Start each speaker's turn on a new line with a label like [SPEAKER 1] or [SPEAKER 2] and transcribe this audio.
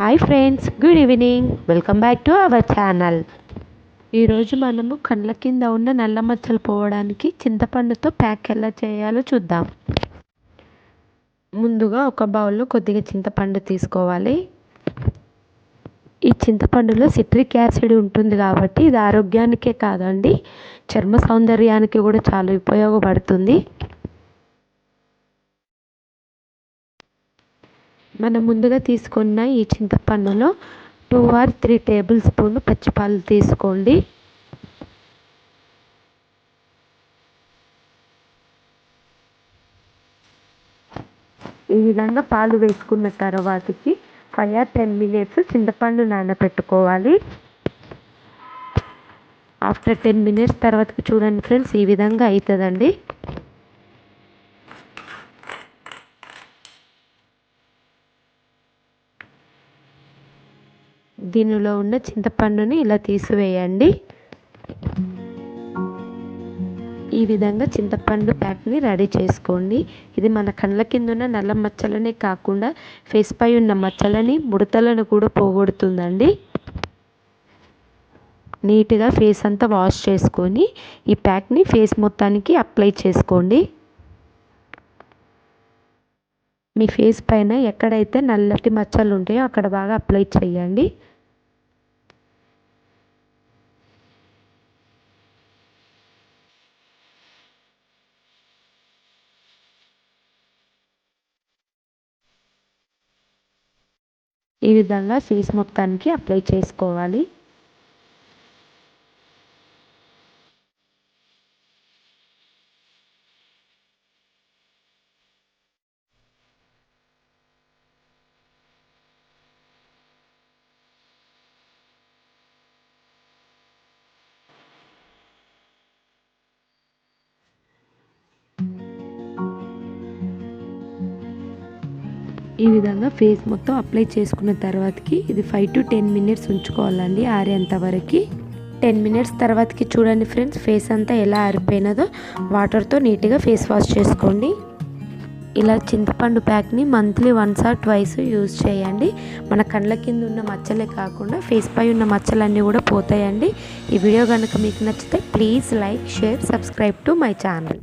[SPEAKER 1] Hi friends, good evening. Welcome back to our channel. ఈరోజు మనము కండ్ల కింద ఉన్న నల్ల మచ్చలు పోవడానికి చింతపండుతో ప్యాక్ ఎలా చేయాలో చూద్దాం. ముందుగా ఒక బౌల్లో కొద్దిగా చింతపండు తీసుకోవాలి. ఈ చింతపండులో సిట్రిక్ యాసిడ్ ఉంటుంది కాబట్టి ఇది ఆరోగ్యానికే కాదండి, చర్మ సౌందర్యానికి కూడా చాలా ఉపయోగపడుతుంది. మనం ముందుగా తీసుకున్న ఈ చింతపండులో 2 or 3 టేబుల్ స్పూన్లు పచ్చిపాలు తీసుకోండి. ఈ విధంగా పాలు వేసుకున్న తర్వాతకి 5 or 10 minutes చింతపండు నానబెట్టుకోవాలి. ఆఫ్టర్ 10 minutes తర్వాతకి చూడండి ఫ్రెండ్స్, ఈ విధంగా అవుతుందండి. దీనిలో ఉన్న చింతపండుని ఇలా తీసివేయండి. ఈ విధంగా చింతపండు ప్యాక్ని రెడీ చేసుకోండి. ఇది మన కళ్ళ కింద ఉన్న నల్ల మచ్చలనే కాకుండా ఫేస్ పై ఉన్న మచ్చలని, ముడతలను కూడా పోగొడుతుందండి. నీట్గా ఫేస్ అంతా వాష్ చేసుకొని ఈ ప్యాక్ని ఫేస్ మొత్తానికి అప్లై చేసుకోండి. మీ ఫేస్ పైన ఎక్కడైతే నల్లటి మచ్చలు ఉంటాయో అక్కడ బాగా అప్లై చేయండి. ఈ విధంగా ఫేస్ మొత్తానికి అప్లై చేసుకోవాలి. ఈ విధంగా ఫేస్ మొత్తం అప్లై చేసుకున్న తర్వాతకి ఇది 5 to 10 minutes ఉంచుకోవాలండి, ఆరేంత వరకు. 10 minutes తర్వాతకి చూడండి ఫ్రెండ్స్, ఫేస్ అంతా ఎలా ఆరిపోయినదో వాటర్తో నీట్గా ఫేస్ వాష్ చేసుకోండి. ఇలా చింతపండు ప్యాక్ని మంత్లీ 1 or 2 యూజ్ చేయండి. మన కళ్ళ కింద ఉన్న మచ్చలే కాకుండా ఫేస్ పై ఉన్న మచ్చలన్నీ కూడా పోతాయండి. ఈ వీడియో కనుక మీకు నచ్చితే please like, share, subscribe to my channel.